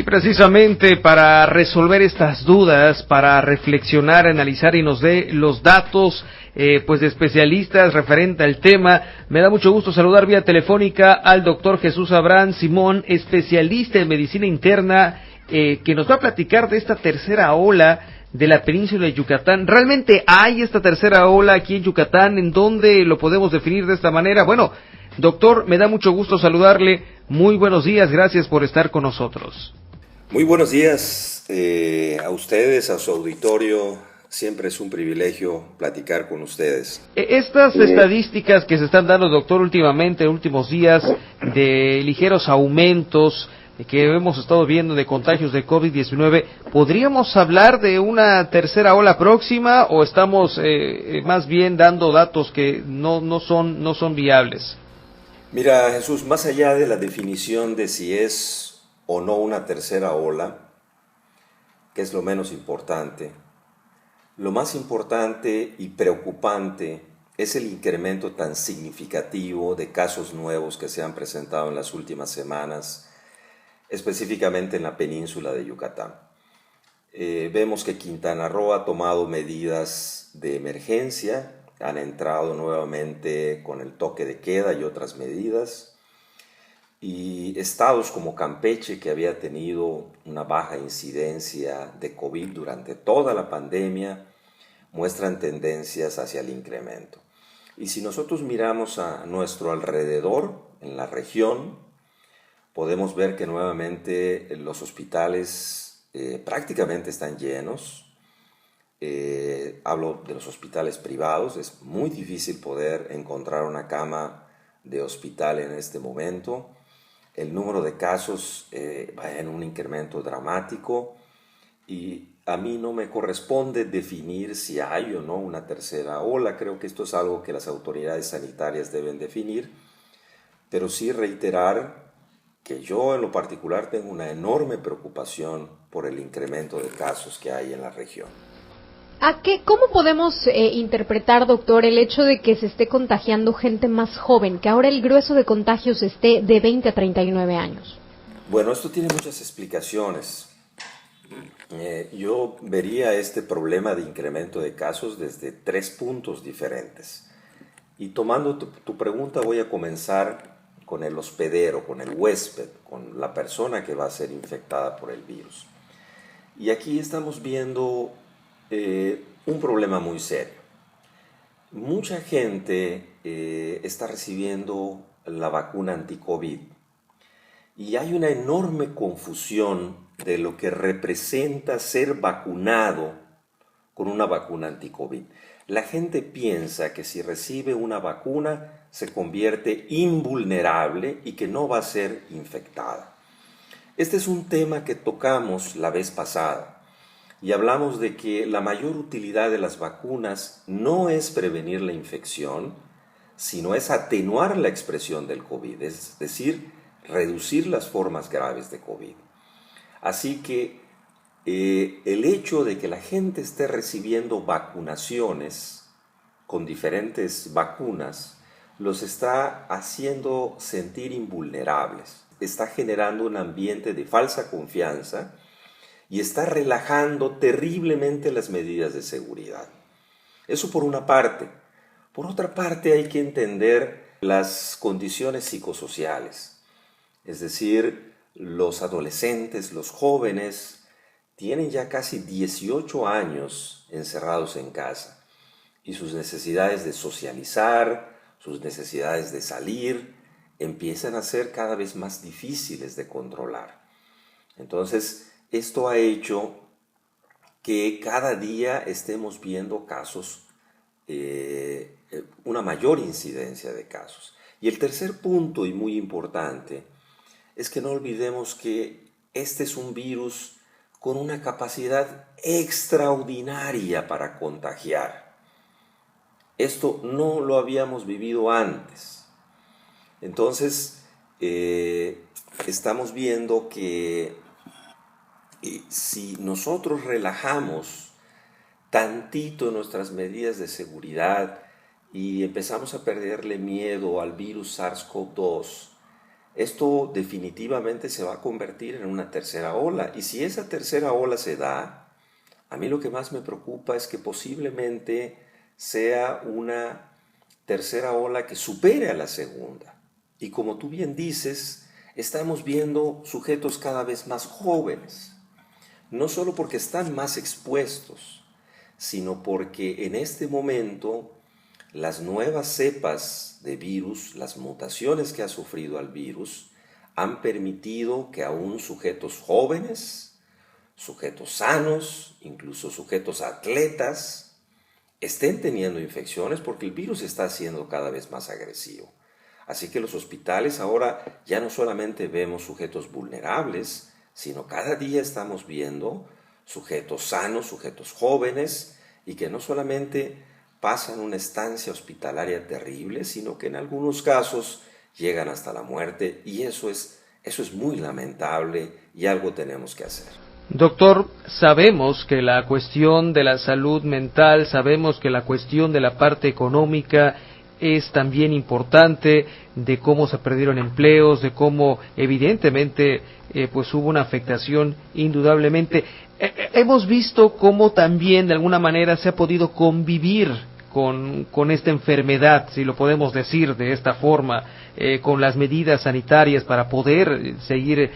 Y precisamente para resolver estas dudas, para reflexionar, analizar y nos dé los datos pues de especialistas referente al tema, me da mucho gusto saludar vía telefónica al doctor Jesús Abraham Simón, especialista en medicina interna, que nos va a platicar de esta tercera ola de la península de Yucatán. ¿Realmente hay esta tercera ola aquí en Yucatán? ¿En dónde lo podemos definir de esta manera? Bueno, doctor, me da mucho gusto saludarle. Muy buenos días, gracias por estar con nosotros. Muy buenos días a ustedes, a su auditorio. Siempre es un privilegio platicar con ustedes. Estas estadísticas que se están dando, doctor, últimamente, en últimos días, de ligeros aumentos que hemos estado viendo de contagios de COVID-19, ¿podríamos hablar de una tercera ola próxima o estamos más bien dando datos que no son viables? Mira, Jesús, más allá de la definición de si es o no una tercera ola, que es lo menos importante, lo más importante y preocupante es el incremento tan significativo de casos nuevos que se han presentado en las últimas semanas, específicamente en la península de Yucatán. Vemos que Quintana Roo ha tomado medidas de emergencia, han entrado nuevamente con el toque de queda y otras medidas, y estados como Campeche, que había tenido una baja incidencia de COVID durante toda la pandemia, muestran tendencias hacia el incremento. Y si nosotros miramos a nuestro alrededor, en la región, podemos ver que nuevamente los hospitales prácticamente están llenos. Hablo de los hospitales privados, es muy difícil poder encontrar una cama de hospital en este momento. El número de casos va en un incremento dramático y a mí no me corresponde definir si hay o no una tercera ola. Creo que esto es algo que las autoridades sanitarias deben definir, pero sí reiterar que yo en lo particular tengo una enorme preocupación por el incremento de casos que hay en la región. ¿Cómo podemos interpretar, doctor, el hecho de que se esté contagiando gente más joven, que ahora el grueso de contagios esté de 20 a 39 años? Bueno, esto tiene muchas explicaciones. Yo vería este problema de incremento de casos desde 3 puntos diferentes. Y tomando tu pregunta, voy a comenzar con el hospedero, con el huésped, con la persona que va a ser infectada por el virus. Y aquí estamos viendo un problema muy serio. Mucha gente está recibiendo la vacuna anti-COVID y hay una enorme confusión de lo que representa ser vacunado con una vacuna anti-COVID. La gente piensa que si recibe una vacuna se convierte invulnerable y que no va a ser infectada. Este es un tema que tocamos la vez pasada. Y hablamos de que la mayor utilidad de las vacunas no es prevenir la infección, sino es atenuar la expresión del COVID, es decir, reducir las formas graves de COVID. Así que el hecho de que la gente esté recibiendo vacunaciones con diferentes vacunas los está haciendo sentir invulnerables, está generando un ambiente de falsa confianza y está relajando terriblemente las medidas de seguridad. Eso por una parte. Por otra parte, hay que entender las condiciones psicosociales. Es decir, los adolescentes, los jóvenes, tienen ya casi 18 años encerrados en casa y sus necesidades de socializar, sus necesidades de salir, empiezan a ser cada vez más difíciles de controlar. Entonces, esto ha hecho que cada día estemos viendo casos, una mayor incidencia de casos. Y el tercer punto, y muy importante, es que no olvidemos que este es un virus con una capacidad extraordinaria para contagiar. Esto no lo habíamos vivido antes. Entonces, estamos viendo que si nosotros relajamos tantito nuestras medidas de seguridad y empezamos a perderle miedo al virus SARS-CoV-2, esto definitivamente se va a convertir en una tercera ola. Y si esa tercera ola se da, a mí lo que más me preocupa es que posiblemente sea una tercera ola que supere a la segunda. Y como tú bien dices, estamos viendo sujetos cada vez más jóvenes, no solo porque están más expuestos, sino porque en este momento las nuevas cepas de virus, las mutaciones que ha sufrido al virus, han permitido que aún sujetos jóvenes, sujetos sanos, incluso sujetos atletas, estén teniendo infecciones porque el virus está siendo cada vez más agresivo. Así que los hospitales ahora ya no solamente vemos sujetos vulnerables, sino cada día estamos viendo sujetos sanos, sujetos jóvenes, y que no solamente pasan una estancia hospitalaria terrible, sino que en algunos casos llegan hasta la muerte, y eso es muy lamentable y algo tenemos que hacer. Doctor, sabemos que la cuestión de la salud mental, sabemos que la cuestión de la parte económica es también importante, de cómo se perdieron empleos, de cómo evidentemente pues hubo una afectación indudablemente. Hemos visto cómo también de alguna manera se ha podido convivir con esta enfermedad, si lo podemos decir de esta forma, con las medidas sanitarias para poder seguir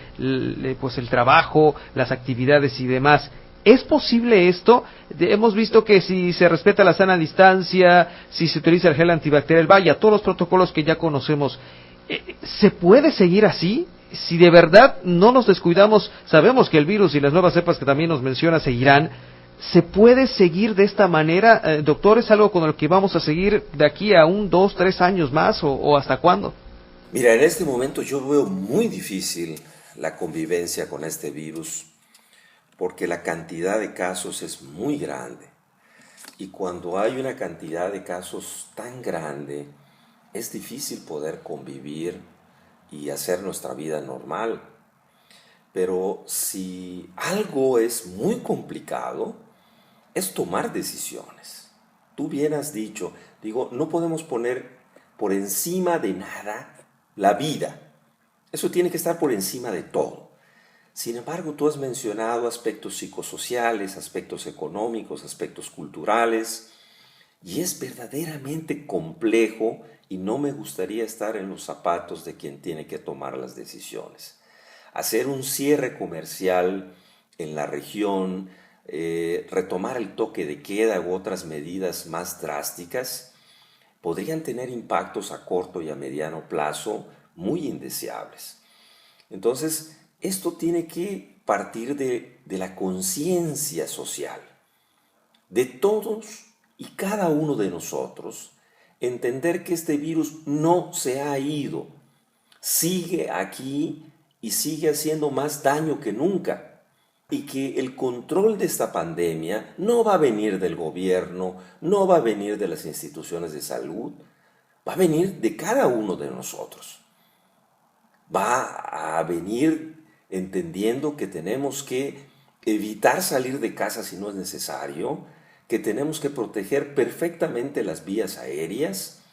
pues el trabajo, las actividades y demás. ¿Es posible esto? Hemos visto que si se respeta la sana distancia, si se utiliza el gel antibacterial, vaya, todos los protocolos que ya conocemos, ¿se puede seguir así? Si de verdad no nos descuidamos, sabemos que el virus y las nuevas cepas que también nos menciona seguirán. ¿Se puede seguir de esta manera, doctor? ¿Es algo con lo que vamos a seguir de aquí a 1, 2, 3 años más o hasta cuándo? Mira, en este momento yo veo muy difícil la convivencia con este virus porque la cantidad de casos es muy grande. Y cuando hay una cantidad de casos tan grande, es difícil poder convivir y hacer nuestra vida normal. Pero si algo es muy complicado, es tomar decisiones. Tú bien has dicho, no podemos poner por encima de nada la vida. Eso tiene que estar por encima de todo. Sin embargo, tú has mencionado aspectos psicosociales, aspectos económicos, aspectos culturales, y es verdaderamente complejo y no me gustaría estar en los zapatos de quien tiene que tomar las decisiones. Hacer un cierre comercial en la región, retomar el toque de queda u otras medidas más drásticas, podrían tener impactos a corto y a mediano plazo muy indeseables. Entonces, esto tiene que partir de la conciencia social, de todos y cada uno de nosotros, entender que este virus no se ha ido, sigue aquí y sigue haciendo más daño que nunca. Y que el control de esta pandemia no va a venir del gobierno, no va a venir de las instituciones de salud, va a venir de cada uno de nosotros. Va a venir entendiendo que tenemos que evitar salir de casa si no es necesario, que tenemos que proteger perfectamente las vías aéreas,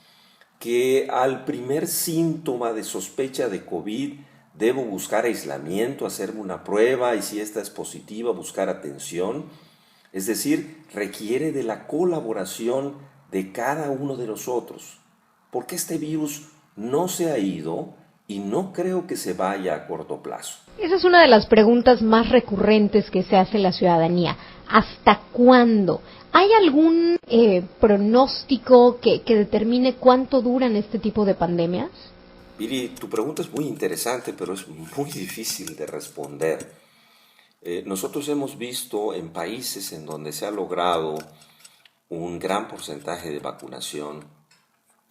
que al primer síntoma de sospecha de COVID debo buscar aislamiento, hacerme una prueba y si esta es positiva buscar atención. Es decir, requiere de la colaboración de cada uno de nosotros, porque este virus no se ha ido y no creo que se vaya a corto plazo. Esa es una de las preguntas más recurrentes que se hace la ciudadanía. ¿Hasta cuándo? ¿Hay algún pronóstico que determine cuánto duran este tipo de pandemias? Viri, tu pregunta es muy interesante, pero es muy difícil de responder. Nosotros hemos visto en países en donde se ha logrado un gran porcentaje de vacunación,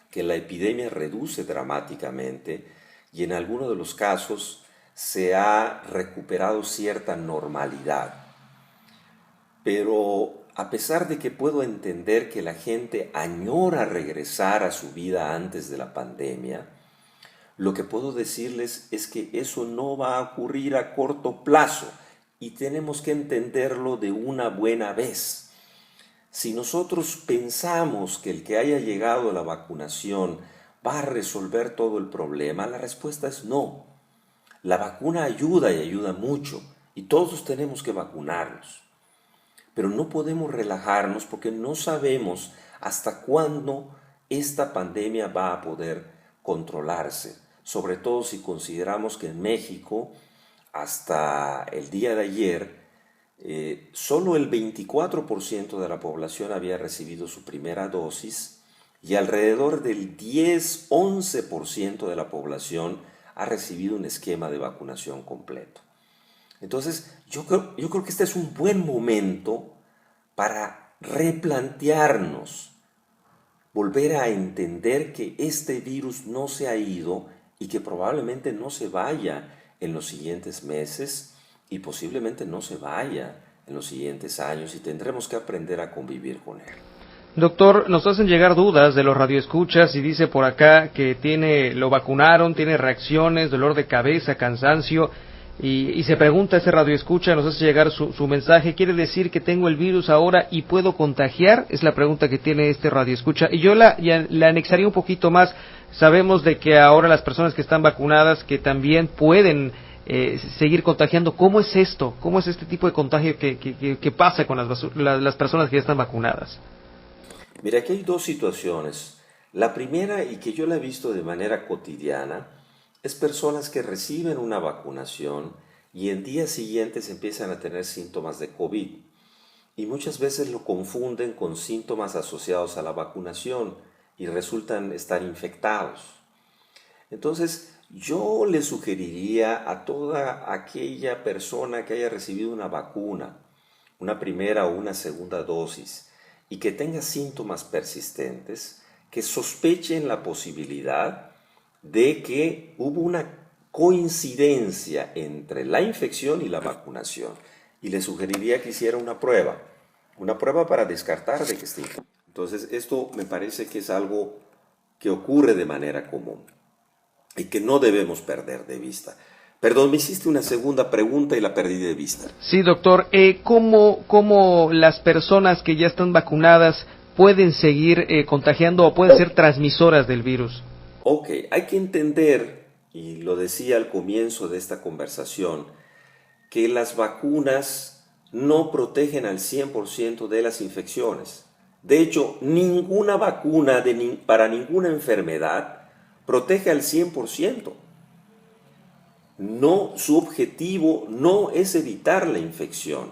que la epidemia reduce dramáticamente y en algunos de los casos se ha recuperado cierta normalidad. Pero a pesar de que puedo entender que la gente añora regresar a su vida antes de la pandemia, lo que puedo decirles es que eso no va a ocurrir a corto plazo y tenemos que entenderlo de una buena vez. Si nosotros pensamos que el que haya llegado a la vacunación va a resolver todo el problema? La respuesta es no. La vacuna ayuda y ayuda mucho, y todos tenemos que vacunarnos. Pero no podemos relajarnos porque no sabemos hasta cuándo esta pandemia va a poder controlarse, sobre todo si consideramos que en México, hasta el día de ayer, solo el 24% de la población había recibido su primera dosis y alrededor del 10-11% de la población ha recibido un esquema de vacunación completo. Entonces, yo creo que este es un buen momento para replantearnos, volver a entender que este virus no se ha ido y que probablemente no se vaya en los siguientes meses y posiblemente no se vaya en los siguientes años, y tendremos que aprender a convivir con él. Doctor, nos hacen llegar dudas de los radioescuchas y dice por acá que lo vacunaron, tiene reacciones, dolor de cabeza, cansancio, y se pregunta ese radioescucha, nos hace llegar su mensaje, ¿quiere decir que tengo el virus ahora y puedo contagiar? Es la pregunta que tiene este radioescucha, y yo la anexaría un poquito más. Sabemos de que ahora las personas que están vacunadas que también pueden seguir contagiando. ¿Cómo es esto? ¿Cómo es este tipo de contagio que pasa con las personas que ya están vacunadas? Mira, aquí hay dos situaciones. La primera, y que yo la he visto de manera cotidiana, es personas que reciben una vacunación y en días siguientes empiezan a tener síntomas de COVID. Y muchas veces lo confunden con síntomas asociados a la vacunación y resultan estar infectados. Entonces, yo le sugeriría a toda aquella persona que haya recibido una vacuna, una primera o una segunda dosis, y que tenga síntomas persistentes, que sospechen la posibilidad de que hubo una coincidencia entre la infección y la vacunación. Y le sugeriría que hiciera una prueba para descartar de que esté infectado. Entonces, esto me parece que es algo que ocurre de manera común y que no debemos perder de vista. Perdón, me hiciste una segunda pregunta y la perdí de vista. Sí, doctor. ¿Cómo las personas que ya están vacunadas pueden seguir contagiando o pueden ser transmisoras del virus? Ok, hay que entender, y lo decía al comienzo de esta conversación, que las vacunas no protegen al 100% de las infecciones. De hecho, ninguna vacuna para ninguna enfermedad protege al 100%. No, su objetivo no es evitar la infección.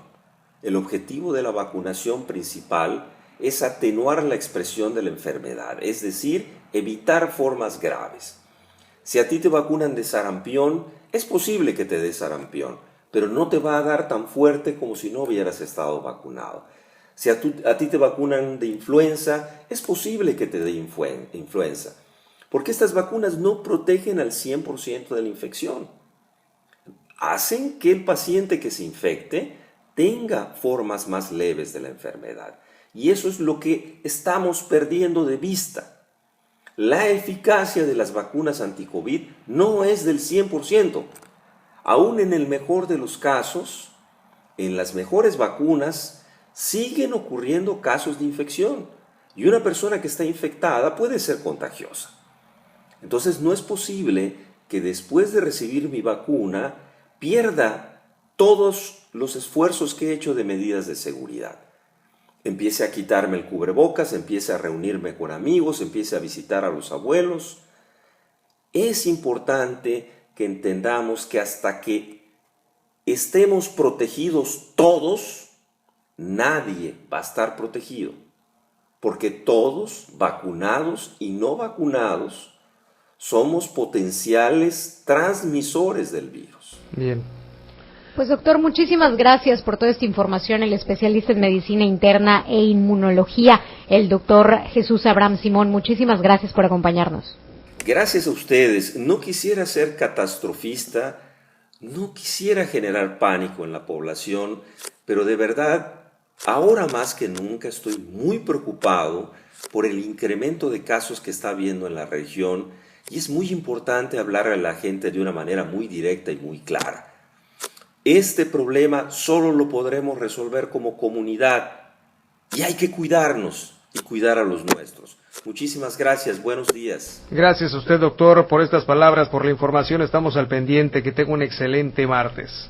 El objetivo de la vacunación principal es atenuar la expresión de la enfermedad, es decir, evitar formas graves. Si a ti te vacunan de sarampión, es posible que te dé sarampión, pero no te va a dar tan fuerte como si no hubieras estado vacunado. Si a ti te vacunan de influenza, es posible que te dé influenza, porque estas vacunas no protegen al 100% de la infección. Hacen que el paciente que se infecte tenga formas más leves de la enfermedad. Y eso es lo que estamos perdiendo de vista. La eficacia de las vacunas anti-COVID no es del 100%. Aún en el mejor de los casos, en las mejores vacunas, siguen ocurriendo casos de infección. Y una persona que está infectada puede ser contagiosa. Entonces no es posible que después de recibir mi vacuna pierda todos los esfuerzos que he hecho de medidas de seguridad. Empiece a quitarme el cubrebocas, empiece a reunirme con amigos, empiece a visitar a los abuelos. Es importante que entendamos que hasta que estemos protegidos todos, nadie va a estar protegido. Porque todos, vacunados y no vacunados, somos potenciales transmisores del virus. Bien. Pues doctor, muchísimas gracias por toda esta información. El especialista en medicina interna e inmunología, el doctor Jesús Abraham Simón, muchísimas gracias por acompañarnos. Gracias a ustedes. No quisiera ser catastrofista, no quisiera generar pánico en la población, pero de verdad, ahora más que nunca estoy muy preocupado por el incremento de casos que está habiendo en la región, y es muy importante hablar a la gente de una manera muy directa y muy clara. Este problema solo lo podremos resolver como comunidad y hay que cuidarnos. y cuidar a los nuestros. Muchísimas gracias, buenos días. Gracias a usted, doctor, por estas palabras, por la información. Estamos al pendiente. Que tenga un excelente martes.